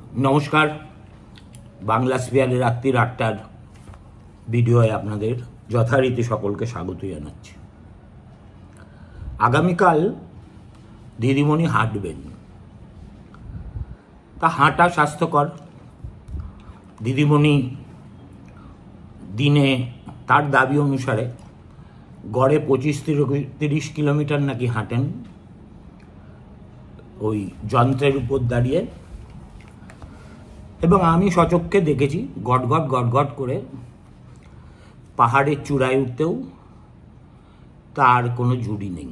নমস্কার, বাংলা স্পিয়ারের রাত্রির ৮টার ভিডিওয়ে আপনাদের যথারীতি সকলকে স্বাগত জানাচ্ছি। আগামীকাল দিদিমণি হাঁটবেন, তা হাঁটা স্বাস্থ্যকর। দিদিমণি দিনে তার দাবি অনুসারে গড়ে 25-30 কিলোমিটার নাকি হাঁটেন ওই যন্ত্রের উপর দাঁড়িয়ে, এবং আমি সচক্ষে দেখেছি গটগট গটগট করে পাহাড়ের চূড়ায় উঠতেও তার কোনো জুড়ি নেই।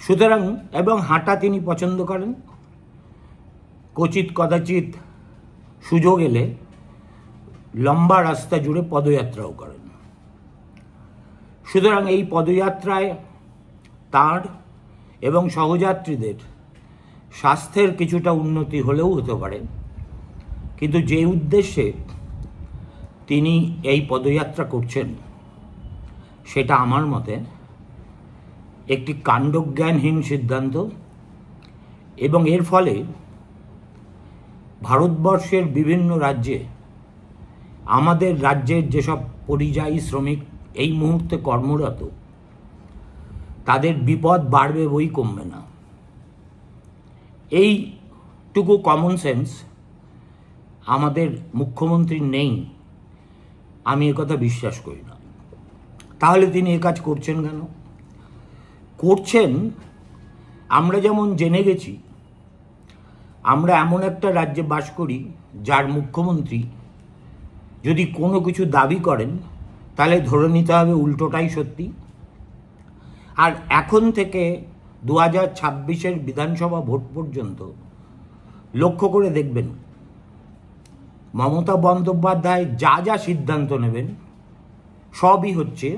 সুতরাং এবং হাঁটা তিনি পছন্দ করেন, কদাচিৎ সুযোগ এলে লম্বা রাস্তা জুড়ে পদযাত্রাও করেন। সুতরাং এই পদযাত্রায় তার এবং সহযাত্রীদের স্বাস্থ্যের কিছুটা উন্নতি হলেও হতে পারে, কিন্তু যে উদ্দেশ্যে তিনি এই পদযাত্রা করছেন সেটা আমার মতে একটি কাণ্ডজ্ঞানহীন সিদ্ধান্ত, এবং এর ফলে ভারতবর্ষের বিভিন্ন রাজ্যে আমাদের রাজ্যের যেসব পরিযায়ী শ্রমিক এই মুহূর্তে কর্মরত তাদের বিপদ বাড়বে বই কমবে না। এইটুকু কমন সেন্স আমাদের মুখ্যমন্ত্রীর নেই, আমি একথা বিশ্বাস করি না। তাহলে তিনি এ কাজ করছেন কেন? করছেন, আমরা যেমন জেনে গেছি, আমরা এমন একটা রাজ্যে বাস করি যার মুখ্যমন্ত্রী যদি কোনো কিছু দাবি করেন তাহলে ধরে নিতে হবে উল্টোটাই সত্যি। আর এখন থেকে 2026-এর বিধানসভা ভোট পর্যন্ত লক্ষ্য করে দেখবেন, মমতা বন্দ্যোপাধ্যায় যা যা সিদ্ধান্ত নেবেন সবই হচ্ছে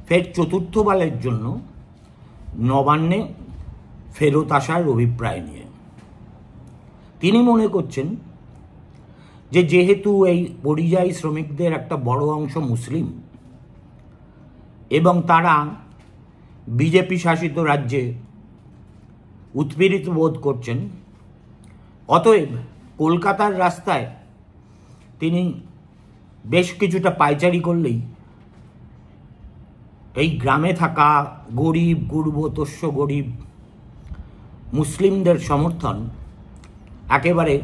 ফের চতুর্থবারের জন্য নবান্নে ফেরত আসার অভিপ্রায় নিয়ে। তিনি মনে করছেন যে যেহেতু এই পরিযায়ী শ্রমিকদের একটা বড় অংশ মুসলিম এবং তারা বিজেপি শাসিত রাজ্যে উৎপীড়িত বোধ করছেন, অতএব কলকাতার রাস্তায় তিনি বেশ কিছুটা পায়চারি করলেই এই গ্রামে থাকা গরিব গুরুবতস্য গরিব মুসলিমদের সমর্থন একেবারে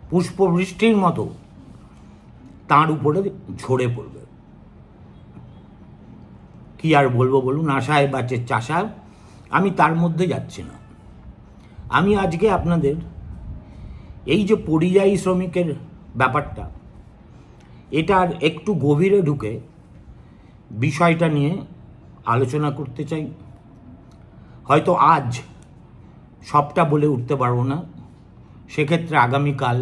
পুষ্পবৃষ্টির মতো তাঁর উপরে ঝরে পড়বে। কি আর বলবো বলুন, আশায় বাঁচে চাষা, আমি তার মধ্যে যাচ্ছি না। আমি আজকে আপনাদের এই যে পরিযায়ী শ্রমিকের ব্যাপারটা, এটার একটু গভীরে ঢুকে বিষয়টা নিয়ে আলোচনা করতে চাই। হয়তো আজ সবটা বলে উঠতে পারবো না, সেক্ষেত্রে আগামীকাল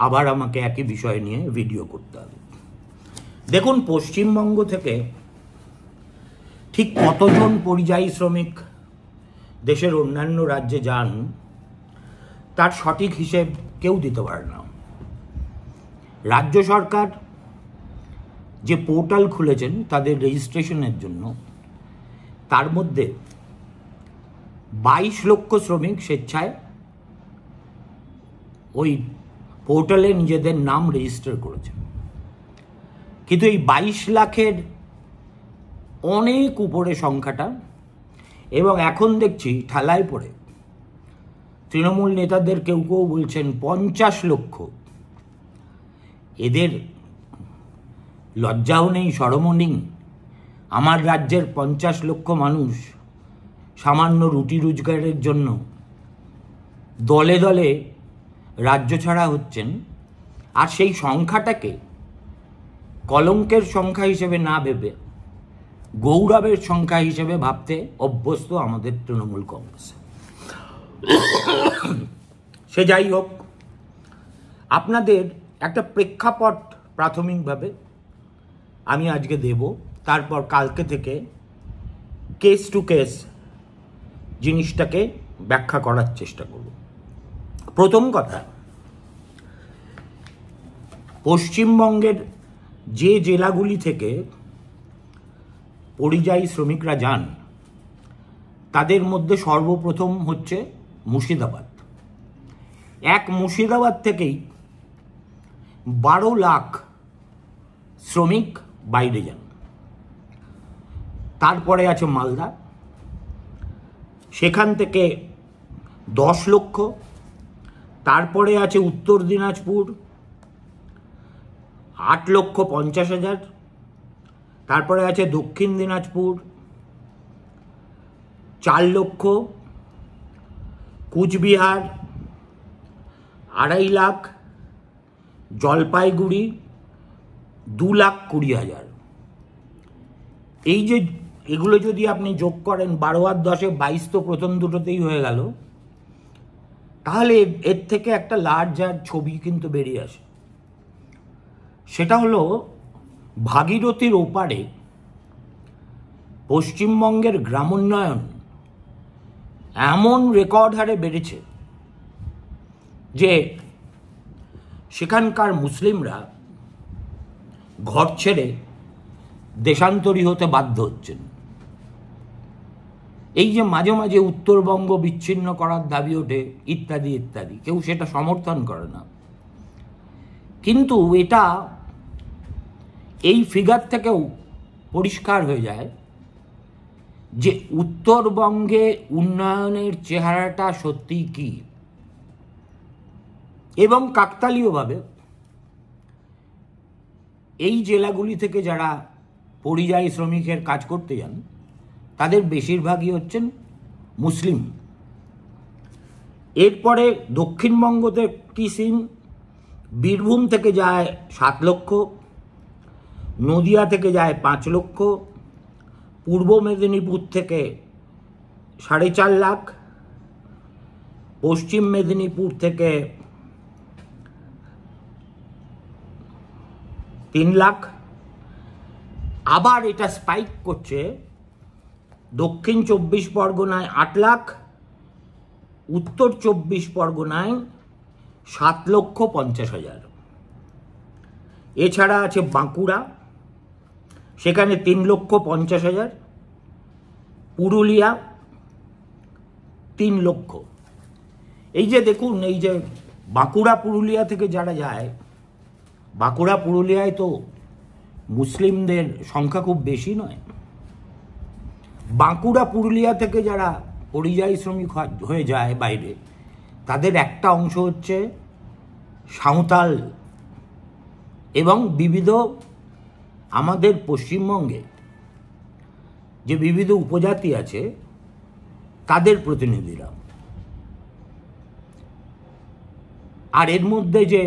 আবার আমাকে একই বিষয় নিয়ে ভিডিও করতে হবে। দেখুন, পশ্চিমবঙ্গ থেকে ঠিক কতজন পরিযায়ী শ্রমিক দেশের অন্যান্য রাজ্যে যান তার সঠিক হিসেব কেউ দিতে পারে না। রাজ্য সরকার যে পোর্টাল খুলেছেন তাদের রেজিস্ট্রেশনের জন্য, তার মধ্যে 22 লক্ষ শ্রমিক স্বেচ্ছায় ওই পোর্টালে নিজেদের নাম রেজিস্টার করেছেন। কিন্তু এই 22 লাখের অনেক উপরে সংখ্যাটা, এবং এখন দেখছি ঠেলায় পড়ে তৃণমূল নেতাদের কেউ কেউ বলছেন 50 লক্ষ। এদের লজ্জাও নেই, শরমও নেই। আমার রাজ্যের 50 লক্ষ মানুষ সামান্য রুটি রোজগারের জন্য দলে দলে রাজ্য ছাড়া হচ্ছেন, আর সেই সংখ্যাটাকে কলঙ্কের সংখ্যা হিসেবে না ভেবে গৌরবের সংখ্যা হিসেবে ভাবতে অভ্যস্ত আমাদের তৃণমূল কংগ্রেস। সে যাই হোক, আপনাদের একটা প্রেক্ষাপট প্রাথমিকভাবে আমি আজকে দেব, তারপর কালকে থেকে কেস টু কেস জিনিসটাকে ব্যাখ্যা করার চেষ্টা করব। প্রথম কথা, পশ্চিমবঙ্গের যে জেলাগুলি থেকে পরিযায়ী শ্রমিকরা যান তাদের মধ্যে সর্বপ্রথম হচ্ছে মুর্শিদাবাদ। এক মুর্শিদাবাদ থেকেই 12 লাখ শ্রমিক বাইরে যান। তারপরে আছে মালদা, সেখান থেকে 10 লক্ষ। তারপরে আছে উত্তর দিনাজপুর, 8,50,000। তারপরে আছে দক্ষিণ দিনাজপুর, 4 লক্ষ। কুচবিহার 2.5 লাখ। জলপাইগুড়ি 2,20,000। এই যে এগুলো যদি আপনি যোগ করেন 12 আর 10-এ 22, তো প্রথম দুটোতেই হয়ে গেল, তাহলে এর থেকে একটা লার্জার ছবি কিন্তু বেরিয়ে আসে। সেটা হলো ভাগীরথীর ওপারে পশ্চিমবঙ্গের গ্রামোন্নয়ন এমন রেকর্ড হারে বেড়েছে যে সেখানকার মুসলিমরা ঘর ছেড়ে দেশান্তরী হতে বাধ্য হচ্ছেন। এই যে মাঝে মাঝে উত্তরবঙ্গ বিচ্ছিন্ন করার দাবি ওঠে ইত্যাদি ইত্যাদি, কেউ সেটা সমর্থন করে না, কিন্তু এটা এই ফিগার থেকেও পরিষ্কার হয়ে যায় যে উত্তরবঙ্গে উন্নয়নের চেহারাটা সত্যি কি। এবং কাকতালীয়ভাবে এই জেলাগুলি থেকে যারা পরিযায়ী শ্রমিকের কাজ করতে যান তাদের বেশিরভাগই হচ্ছেন মুসলিম। এরপরে দক্ষিণবঙ্গতে কি সিন, বীরভূম থেকে যায় 7 লক্ষ, নদিয়া থেকে যায় 5 লক্ষ, পূর্ব মেদিনীপুর থেকে 4.5 লাখ, পশ্চিম মেদিনীপুর থেকে 3 লাখ। আবার এটা স্পাইক করছে, দক্ষিণ 24 পরগনায় 8 লাখ, উত্তর 24 পরগনায় 7,50,000। এছাড়া আছে বাঁকুড়া, সেখানে 3,50,000, পুরুলিয়া 3 লক্ষ। এই যে দেখুন, এই যে বাঁকুড়া পুরুলিয়া থেকে যারা যায়, বাঁকুড়া পুরুলিয়ায় তো মুসলিমদের সংখ্যা খুব বেশি নয়। বাঁকুড়া পুরুলিয়া থেকে যারা পরিযায়ী শ্রমিক হয়ে যায় বাইরে, তাদের একটা অংশ হচ্ছে সাঁওতাল এবং বিবিধ আমাদের পশ্চিমবঙ্গে যে বিবিধ উপজাতি আছে তাদের প্রতিনিধিরা। আর এর মধ্যে যে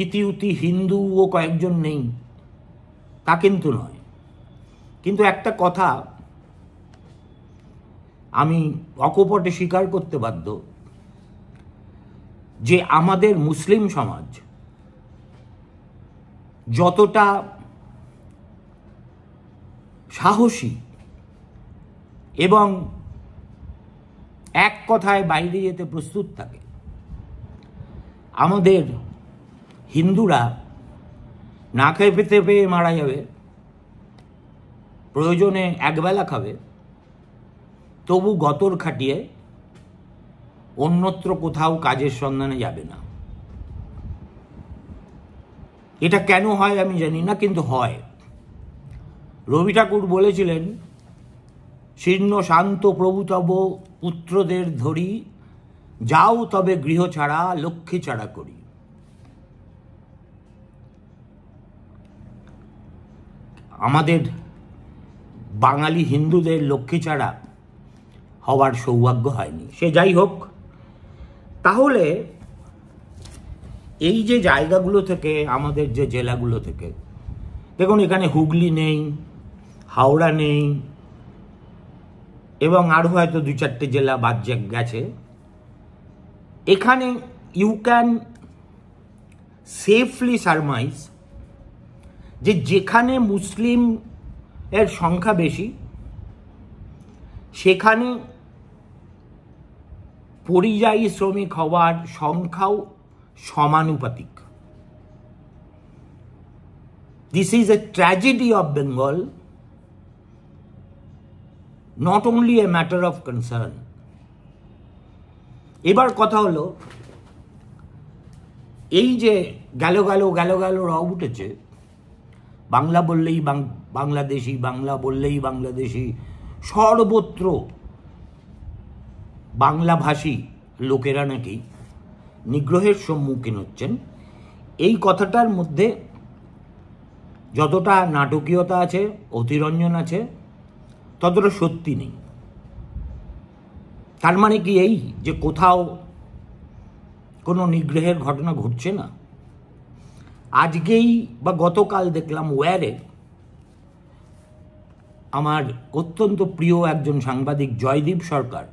ইতিউতি হিন্দুও কয়েকজন নেই তা কিন্তু নয়। কিন্তু একটা কথা আমি অকপটে স্বীকার করতে বাধ্য, যে আমাদের মুসলিম সমাজ যতটা সাহসী এবং এক কথায় বাইরে যেতে প্রস্তুত থাকে, আমাদের হিন্দুরা না খেয়ে পেতে পেয়ে মারা যাবে, প্রয়োজনে একবেলা খাবে, তবু গতর খাটিয়ে অন্যত্র কোথাও কাজের সন্ধানে যাবে না। এটা কেন হয় আমি জানি না, কিন্তু হয়। রবি ঠাকুর বলেছিলেন, শীর্ণ শান্ত প্রভু তব পুত্রদের ধরি, যাও তবে গৃহ ছাড়া লক্ষ্মী ছাড়া করি। আমাদের বাঙালি হিন্দুদের লক্ষ্মী ছাড়া হওয়ার সৌভাগ্য হয়নি। সে যাই হোক, তাহলে এই যে জায়গাগুলো থেকে, আমাদের যে জেলাগুলো থেকে, দেখুন এখানে হুগলি নেই, হাওড়া নেই, এবং আরও হয়তো 2-4টে জেলা বাদ গেছে। এখানে ইউ ক্যান সেফলি সারমাইজ যে যেখানে মুসলিম এর সংখ্যা বেশি, সেখানে পরিযায়ী শ্রমিক হওয়ার সংখ্যাও সমানুপাতিক। This is a tragedy of Bengal, not only a matter of concern. এবার কথা হলো, এই যে গেল রব উঠেছে, বাংলা বললেই বাংলাদেশি, বাংলা বললেই বাংলাদেশি, সর্বত্র বাংলাভাষী লোকেরা নাকি নিগ্রহের সম্মুখীন হচ্ছেন। এই কথাটার মধ্যে যতটা নাটকীয়তা আছে, অতিরঞ্জন আছে, ততটা সত্যি নেই। তার মানে কি এই যে কোথাও কোনো নিগ্রহের ঘটনা ঘটছে না? আজকেই বা গতকাল দেখলাম ওয়ারে আমার অত্যন্ত প্রিয় একজন সাংবাদিক জয়দীপ সরকার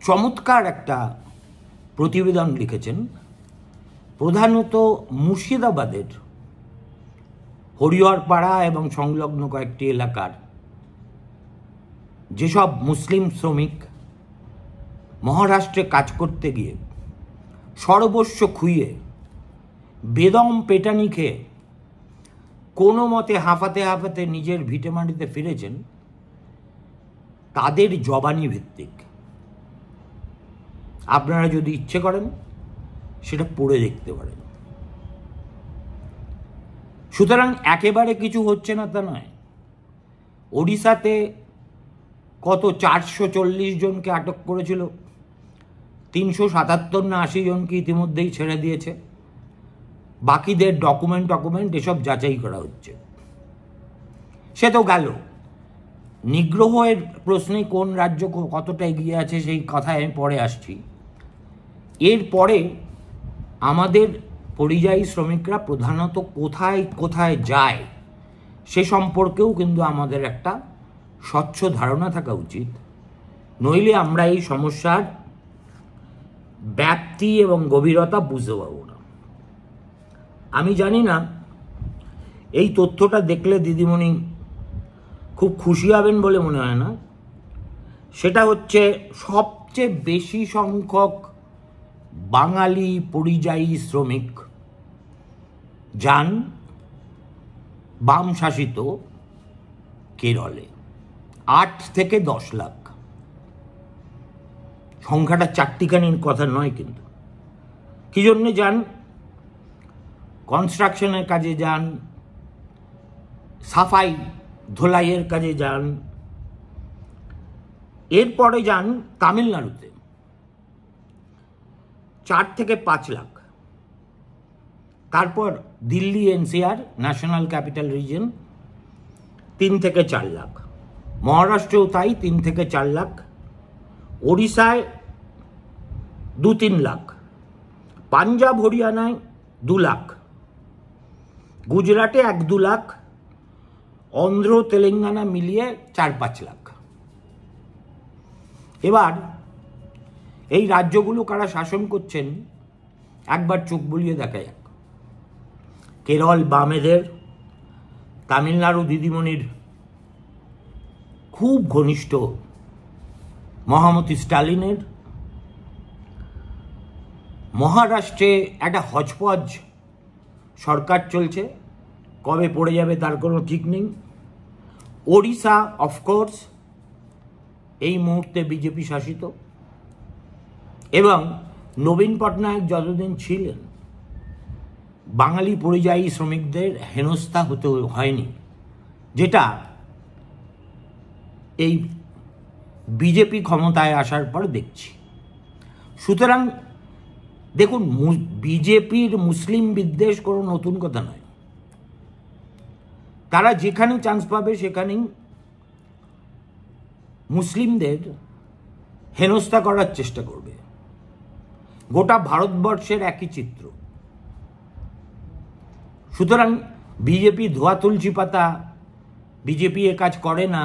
চমৎকার একটা প্রতিবেদন লিখেছেন, প্রধানত মুর্শিদাবাদের হরিহরপাড়া এবং সংলগ্ন কয়েকটি এলাকার যেসব মুসলিম শ্রমিক মহারাষ্ট্রে কাজ করতে গিয়ে সর্বস্ব খুইয়ে বেদম পেটানি খেয়ে কোনো মতে হাঁফাতে নিজের ভিটেমাটিতে ফিরেছেন, তাদের জবানি ভিত্তিক। আপনারা যদি ইচ্ছে করেন সেটা পড়ে দেখতে পারেন। সুতরাং একেবারে কিছু হচ্ছে না তা নয়। ওড়িশাতে কত 440 জনকে আটক করেছিল, 377 না 80 জনকে ইতিমধ্যেই ছেড়ে দিয়েছে। বাকিদের ডকুমেন্ট এসব যাচাই করা হচ্ছে। সে তো গেল। নিগ্রহের প্রশ্নে কোন রাজ্য কতটা এগিয়ে আছে সেই কথায় আমি পরে আসছি। এরপরে আমাদের পরিযায়ী শ্রমিকরা প্রধানত কোথায় যায় সে সম্পর্কেও কিন্তু আমাদের একটা স্বচ্ছ ধারণা থাকা উচিত, নইলে আমরা এই সমস্যার ব্যাপ্তি এবং গভীরতা বুঝতে পারব না। আমি জানি না এই তথ্যটা দেখলে দিদিমণি খুব খুশি হবেন বলে মনে হয় না। সেটা হচ্ছে সবচেয়ে বেশি সংখ্যক বাঙালি পরিযায়ী শ্রমিক যান বাম শাসিত কেরলে, 8 থেকে 10 লাখ। সংখ্যাটা চারটিখানির কথা নয় কিন্তু। কি জন্যে যান? কনস্ট্রাকশনের কাজে যান, সাফাই ধোলাইয়ের কাজে যান, এরপরে যান তামিলনাড়ুতে 4 থেকে 5 লাখ, তারপর Delhi NCR national capital reason 3 থেকে 4 লাখ, মহারাষ্ট্রেও তাই 3 থেকে 4 লাখ, ওড়িশায় 2-3 লাখ, পাঞ্জাব হরিয়ানায় 2 লাখ, গুজরাটে 1-2 লাখ, অন্ধ্র তেলেঙ্গানা মিলিয়ে 4-5 লাখ। এবার এই রাজ্যগুলো কারা শাসন করছেন একবার চোখ বুলিয়ে দেখা যাক। কেরল বামেদের, তামিলনাড়ু দিদিমণির খুব ঘনিষ্ঠ মহামতি স্টালিনের, মহারাষ্ট্রে একটা হজপজ সরকার চলছে, কবে পড়ে যাবে তার কোনো ঠিক নেই। ওড়িশা অফকোর্স এই মুহূর্তে বিজেপি শাসিত, এবং নবীন পটনায়ক যতদিন ছিলেন বাঙালি পরিযায়ী শ্রমিকদের হেনস্থা হতে হয়নি, যেটা এই বিজেপি ক্ষমতায় আসার পর দেখছি। সুতরাং দেখুন, বিজেপির মুসলিম বিদ্বেষ কোনো নতুন কথা নয়। তারা যেখানে চান্স পাবে সেখানেই মুসলিমদের হেনস্থা করার চেষ্টা করবে। গোটা ভারতবর্ষের একই চিত্র। সুতরাং বিজেপি ধোয়া তুলসী পাতা, বিজেপি এ কাজ করে না,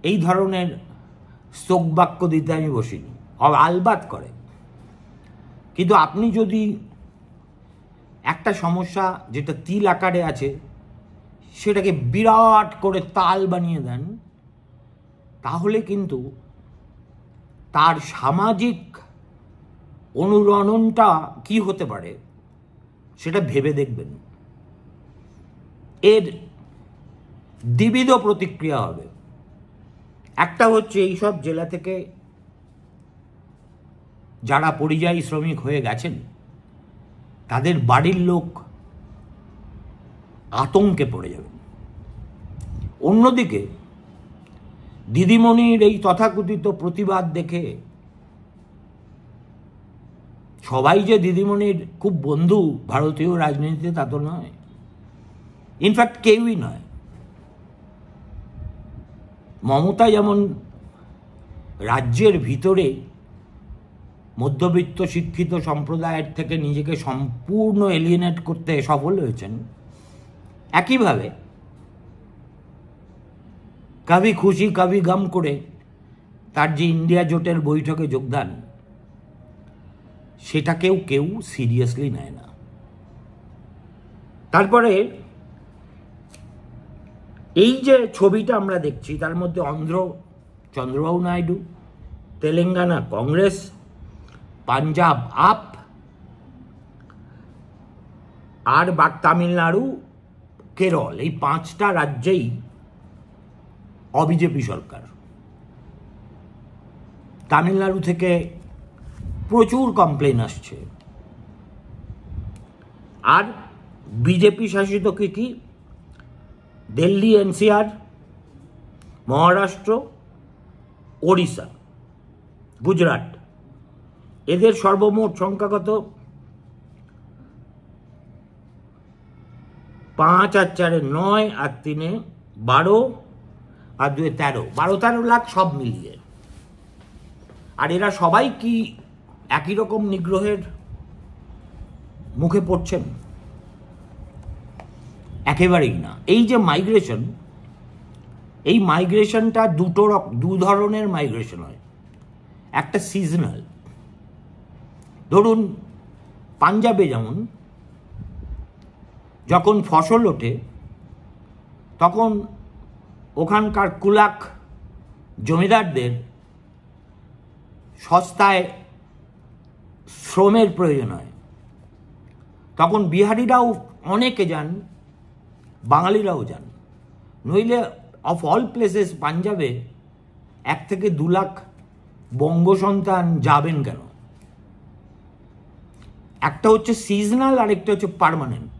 এই ধরনের স্তোক বাক্য দিতে আমি বসিনি। আলবাত করে, কিন্তু আপনি যদি একটা সমস্যা যেটা তিল আকারে আছে সেটাকে বিরাট করে তাল বানিয়ে দেন, তাহলে কিন্তু তার সামাজিক অনুরণনটা কি হতে পারে সেটা ভেবে দেখবেন। এর দ্বিবিধ প্রতিক্রিয়া হবে। একটা হচ্ছে এইসব জেলা থেকে যারা পরিযায়ী শ্রমিক হয়ে গেছেন তাদের বাড়ির লোক আতঙ্কে পড়ে যাবেন। অন্যদিকে দিদিমণির এই তথাকথিত প্রতিবাদ দেখে সবাই যে দিদিমণির খুব বন্ধু ভারতীয় রাজনীতিতে তা তো নয়, ইনফ্যাক্ট কেউই নয়। মমতা যেমন রাজ্যের ভিতরে মধ্যবিত্ত শিক্ষিত সম্প্রদায়ের থেকে নিজেকে সম্পূর্ণ এলিয়েনেট করতে সফল হয়েছেন, একইভাবে কবি খুশি কবি গম করে তার যে ইন্ডিয়া জোটের বৈঠকে যোগদান, সেটাকেও কেউ সিরিয়াসলি নেয় না। তারপরে এই যে ছবিটা আমরা দেখছি তার মধ্যে অন্ধ্র চন্দ্রবাবু নাইডু, তেলেঙ্গানা কংগ্রেস, পাঞ্জাব আপ আর তামিলনাড়ু কেরল, এই 5টা রাজ্যেই অবিজেপি সরকার। তামিলনাড়ু থেকে প্রচুর কমপ্লেন আসছে। আর বিজেপি শাসিত কি দিল্লি, এনসিআর, মহারাষ্ট্র, ওড়িশা, গুজরাট, এদের সর্বমোট সংখ্যা কত? 5 আর 4 9 আর 3 12 আর 2 13 লাখ সব মিলিয়ে। আর এরা সবাই কি একই রকম নিগ্রহের মুখে পড়ছেন? একেবারেই না। এই যে মাইগ্রেশন, এই মাইগ্রেশনটা দু ধরনের মাইগ্রেশন হয়। একটা সিজনাল, ধরুন পাঞ্জাবে যেমন যখন ফসল ওঠে তখন ওখানকার কুলাক জমিদারদের সস্তায় শ্রমের প্রয়োজন হয়, তখন বিহারিরাও অনেকে যান, বাঙালিরাও যান। নইলে অফ অল প্লেসেস পাঞ্জাবে 1 থেকে 2 লাখ বঙ্গ সন্তান যাবেন কেন? একটা হচ্ছে সিজনাল, আরেকটা হচ্ছে পার্মানেন্ট।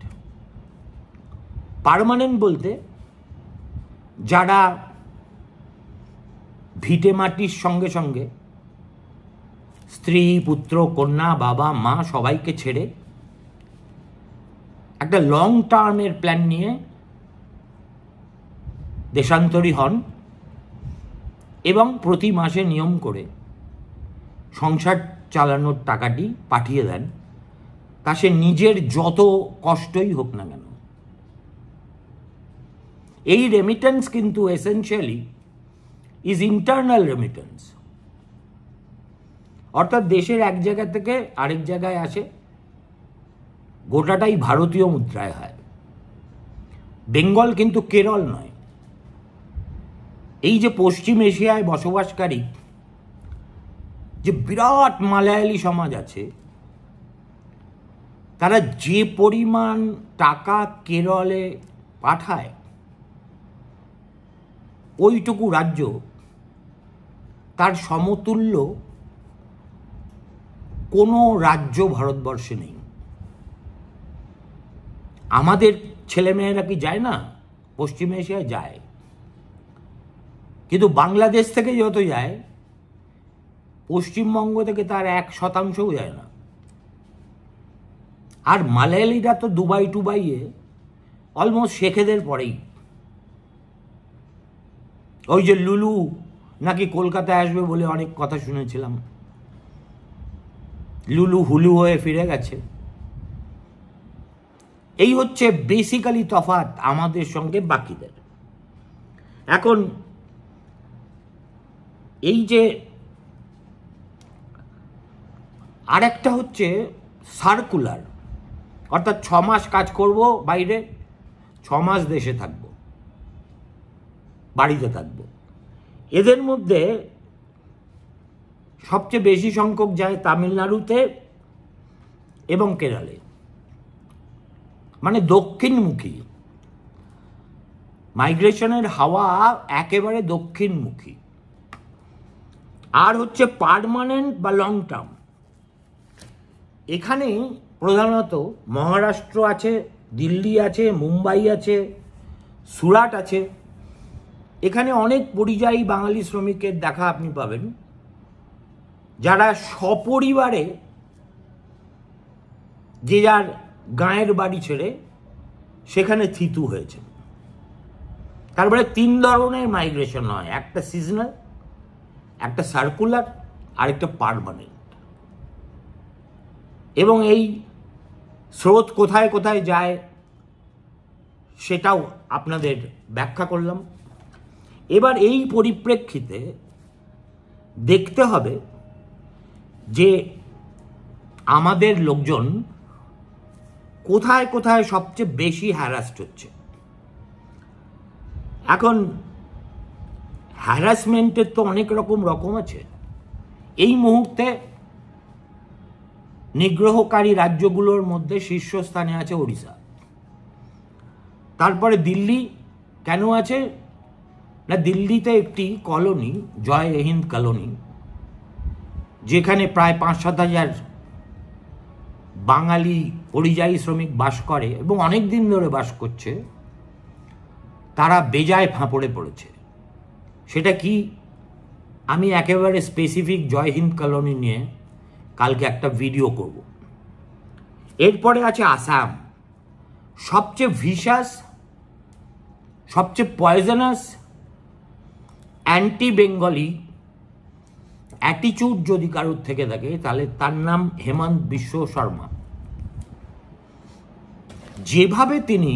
পার্মানেন্ট বলতে যারা ভিটে মাটির সঙ্গে সঙ্গে স্ত্রী, পুত্র, কন্যা, বাবা, মা সবাইকে ছেড়ে একটা লং টার্মের প্ল্যান নিয়ে দেশান্তরী হন এবং প্রতি মাসে নিয়ম করে সংসার চালানোর টাকাটি পাঠিয়ে দেন, তা সে নিজের যত কষ্টই হোক না কেন। এই রেমিটেন্স কিন্তু এসেনশিয়ালি ইজ ইন্টারনাল রেমিটেন্স, অর্থাৎ দেশের এক জায়গা থেকে আরেক জায়গায় আসে, গোটাটাই ভারতীয় মুদ্রায় হয়। বেঙ্গল কিন্তু কেরল নয়। এই যে পশ্চিম এশিয়ায় বসবাসকারী যে বিরাট মালায়ালি সমাজ আছে, তারা যে পরিমাণ টাকা কেরলে পাঠায়, ওইটুকু রাজ্য তার সমতুল্য কোনো রাজ্য ভারতবর্ষে নেই। আমাদের ছেলেমেয়েরা কি যায় না? পশ্চিম এশিয়ায় যায়, কিন্তু বাংলাদেশ থেকে যত যায় পশ্চিমবঙ্গ থেকে তার 1% যায় না। আর মালায়ালিরা তো দুবাই টুবাইয়ে অলমোস্ট শেখেদের পরেই। ওই যে লুলু নাকি কলকাতায় আসবে বলে অনেক কথা শুনেছিলাম, লুলু হুলু হয়ে ফিরে গেছে। এই হচ্ছে বেসিক্যালি তফাৎ আমাদের সঙ্গে বাকিদের। এখন এই যে আরেকটা হচ্ছে সার্কুলার, অর্থাৎ 6 মাস কাজ করব বাইরে, 6 মাস দেশে থাকব, বাড়িতে থাকব। এদের মধ্যে সবচেয়ে বেশি সংখ্যক যায় তামিলনাড়ুতে এবং কেরলে, মানে দক্ষিণমুখী। মাইগ্রেশনের হাওয়া একেবারে দক্ষিণমুখী। আর হচ্ছে পার্মানেন্ট বা লং টার্ম, এখানে প্রধানত মহারাষ্ট্র আছে, দিল্লি আছে, মুম্বাই আছে, সুরাট আছে। এখানে অনেক পরিযায়ী বাঙালি শ্রমিকের দেখা আপনি পাবেন, যারা সপরিবারে যে যার গাঁয়ের বাড়ি ছেড়ে সেখানে থিতু হয়েছে। তারপরে 3 ধরনের মাইগ্রেশন হয়, একটা সিজনাল, একটা সার্কুলার, আর একটা পার্মানেন্ট। এবং এই স্রোত কোথায় কোথায় যায় সেটাও আপনাদের ব্যাখ্যা করলাম। এবার এই পরিপ্রেক্ষিতে দেখতে হবে যে আমাদের লোকজন কোথায় কোথায় সবচেয়ে বেশি হ্যারাসড হচ্ছে। এখন হ্যারাসমেন্টের তো অনেক রকম আছে। এই মুহূর্তে নিগ্রহকারী রাজ্যগুলোর মধ্যে শীর্ষস্থানে আছে ওড়িশা। তারপরে দিল্লি কেন আছে না, দিল্লিতে একটি কলোনি, জয় হিন্দ কলোনি, যেখানে প্রায় 5-7 হাজার বাঙালি পরিযায়ী শ্রমিক বাস করে এবং অনেক দিন ধরে বাস করছে, তারা বেজায় ফাঁপড়ে পড়েছে। সেটা কি, আমি একেবারে স্পেসিফিক জয় হিন্দ কলোনি নিয়ে কালকে একটা ভিডিও করব। এরপরে আছে আসাম, সবচেয়ে ভিশাস, সবচেয়ে পয়জনাস, অ্যান্টি বেঙ্গলি অ্যাটিচিউড যদি কারোর থেকে থাকে তাহলে তার নাম হেমন্ত বিশ্ব শর্মা। যেভাবে তিনি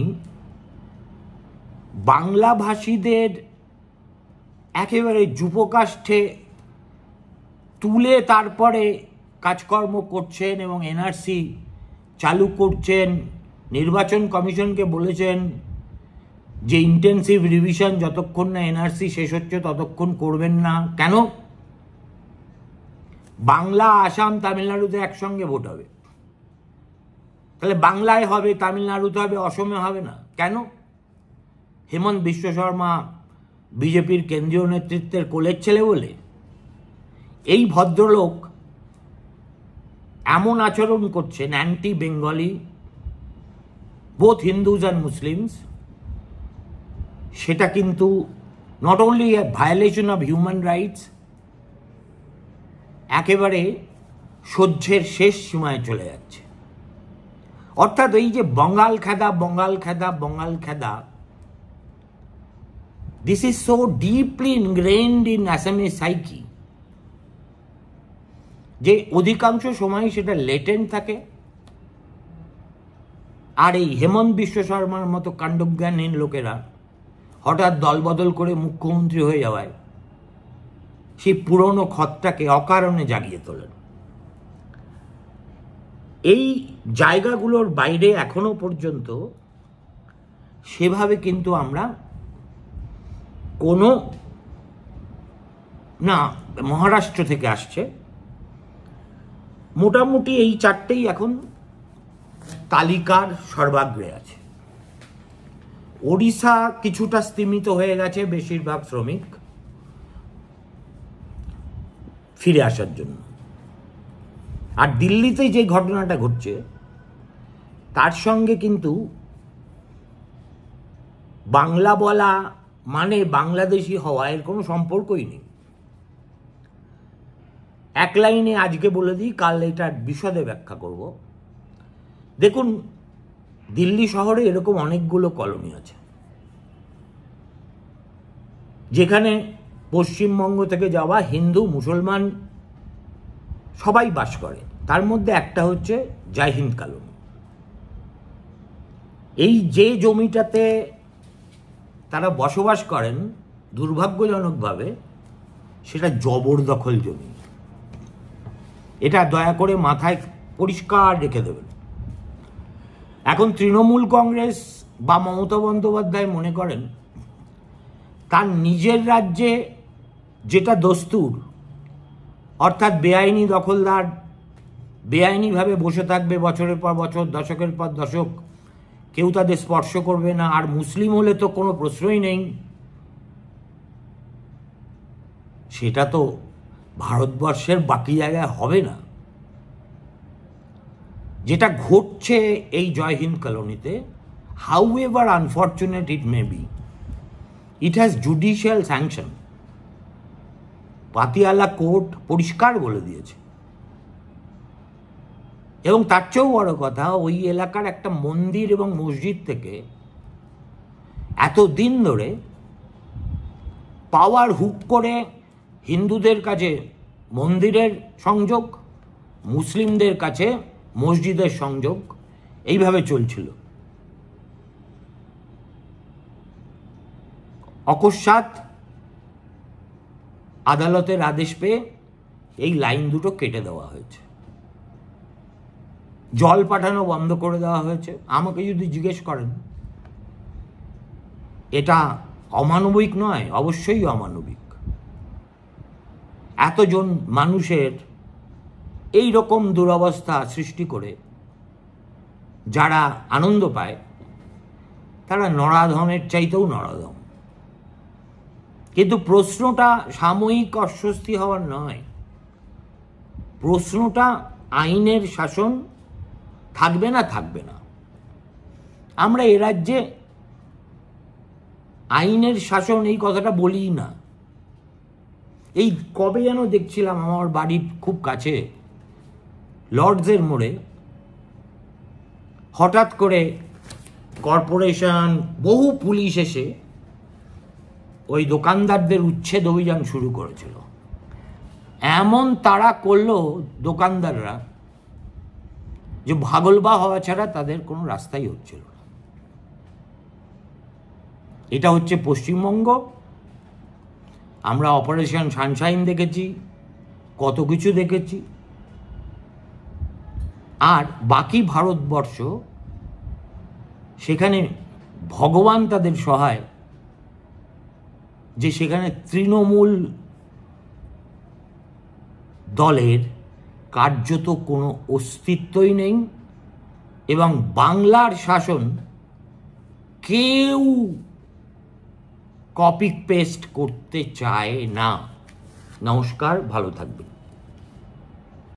বাংলাভাষীদের একেবারে যুবকাষ্ঠে তুলে তারপরে কাজকর্ম করছেন এবং এনআরসি চালু করছেন, নির্বাচন কমিশনকে বলেছেন যে ইন্টেন্সিভ রিভিশন যতক্ষণ না এনআরসি শেষ হচ্ছে ততক্ষণ করবেন না। কেন? বাংলা, আসাম, তামিলনাড়ুতে একসঙ্গে ভোট হবে, তাহলে বাংলায় হবে, তামিলনাড়ুতে হবে, অসমে হবে না। কেন? হেমন্ত বিশ্ব শর্মা বিজেপির কেন্দ্রীয় নেতৃত্বের কোলের ছেলে বলে? এই ভদ্রলোক এমন আচরণ করছেন anti Bengali, both Hindus and Muslims, সেটা কিন্তু not only a violation of human rights, একেবারে সহ্যের শেষ সীমায় চলে যাচ্ছে। অর্থাৎ এই যে বঙ্গাল খেদা, বঙ্গাল খেদা, বঙ্গাল খেদা, this is so deeply ingrained in আসামের সাইকি যে অধিকাংশ সময় সেটা লেটেন্ট থাকে। আর এই হেমন্ত বিশ্ব শর্মার মতো কাণ্ডজ্ঞানহীন লোকেরা হঠাৎ দলবদল করে মুখ্যমন্ত্রী হয়ে যাওয়ায় সেই পুরনো ক্ষতটাকে অকারণে জাগিয়ে তোলেন। এই জায়গাগুলোর বাইরে এখনো পর্যন্ত সেভাবে কিন্তু আমরা কোনো, না মহারাষ্ট্র থেকে আসছে, মোটামুটি এই 4টেই এখন তালিকার সর্বাগ্রে আছে। ওড়িশা কিছুটা স্তিমিত হয়ে গেছে, বেশিরভাগ শ্রমিক ফিরে আসার জন্য। আর দিল্লিতে যে ঘটনাটা ঘটছে তার সঙ্গে কিন্তু বাংলা বলা মানে বাংলাদেশি হওয়া এর কোনো সম্পর্কই নেই। এক লাইনে আজকে বলে দিই, কাল এটার বিশদে ব্যাখ্যা করব। দেখুন, দিল্লি শহরে এরকম অনেকগুলো কলোনি আছে যেখানে পশ্চিমবঙ্গ থেকে যাওয়া হিন্দু, মুসলমান সবাই বাস করে। তার মধ্যে একটা হচ্ছে জয় হিন্দ কলোনি। এই যে জমিটাতে তারা বসবাস করেন, দুর্ভাগ্যজনকভাবে সেটা জবরদখল জমি। এটা দয়া করে মাথায় পরিষ্কার রেখে দেবেন। এখন তৃণমূল কংগ্রেস বা মমতা বন্দ্যোপাধ্যায় মনে করেন তার নিজের রাজ্যে যেটা দস্তুর, অর্থাৎ বেআইনি দখলদার বেআইনিভাবে বসে থাকবে বছরের পর বছর, দশকের পর দশক, কেউ তাদের স্পর্শ করবে না, আর মুসলিম হলে তো কোনো প্রশ্নই নেই, সেটা তো ভারতবর্ষের বাকি জায়গায় হবে না। যেটা ঘটছে এই জয় হিন্দ কলোনিতে, however unfortunate it may be, it has judicial sanction. Patiala court পরিষ্কার বলে দিয়েছে। এবং তার চেয়েও বড় কথা, ওই এলাকার একটা মন্দির এবং মসজিদ থেকে এতদিন ধরে পাওয়ার হুক করে হিন্দুদের কাছে মন্দিরের সংযোগ, মুসলিমদের কাছে মসজিদের সংযোগ, এইভাবে চলছিল। অকস্মাৎ আদালতের আদেশ পেয়ে এই লাইন দুটো কেটে দেওয়া হয়েছে, জল পাঠানো বন্ধ করে দেওয়া হয়েছে। আমাকে যদি জিজ্ঞেস করেন এটা অমানবিক নয়, অবশ্যই অমানবিক। এতজন মানুষের এই রকম দুরবস্থা সৃষ্টি করে যারা আনন্দ পায় তারা নরাধমের চাইতেও নরাধম। কিন্তু প্রশ্নটা সাময়িক অস্বস্তি হওয়ার নয়, প্রশ্নটা আইনের শাসন থাকবে না থাকবে না। আমরা এ রাজ্যে আইনের শাসন এই কথাটা বলি না। এই কবে যেন দেখছিলাম আমার বাড়ির খুব কাছে লর্ডসের মোড়ে হঠাৎ করে কর্পোরেশন বহু পুলিশ এসে ওই দোকানদারদের উচ্ছেদ অভিযান শুরু করেছিল। এমন তাড়া করলো দোকানদাররা যে ভাগলবা হওয়া ছাড়া তাদের কোনো রাস্তাই হচ্ছিল না। এটা হচ্ছে পশ্চিমবঙ্গ। আমরা অপারেশন সানশাইন দেখেছি, কত কিছু দেখেছি। আর বাকি ভারতবর্ষ, সেখানে ভগবান তাদের সহায় যে সেখানে তৃণমূল দলের কার্যত কোনো অস্তিত্বই নেই এবং বাংলার শাসন কেউ কপি পেস্ট করতে চায় না। নমস্কার, ভালো থাকবেন।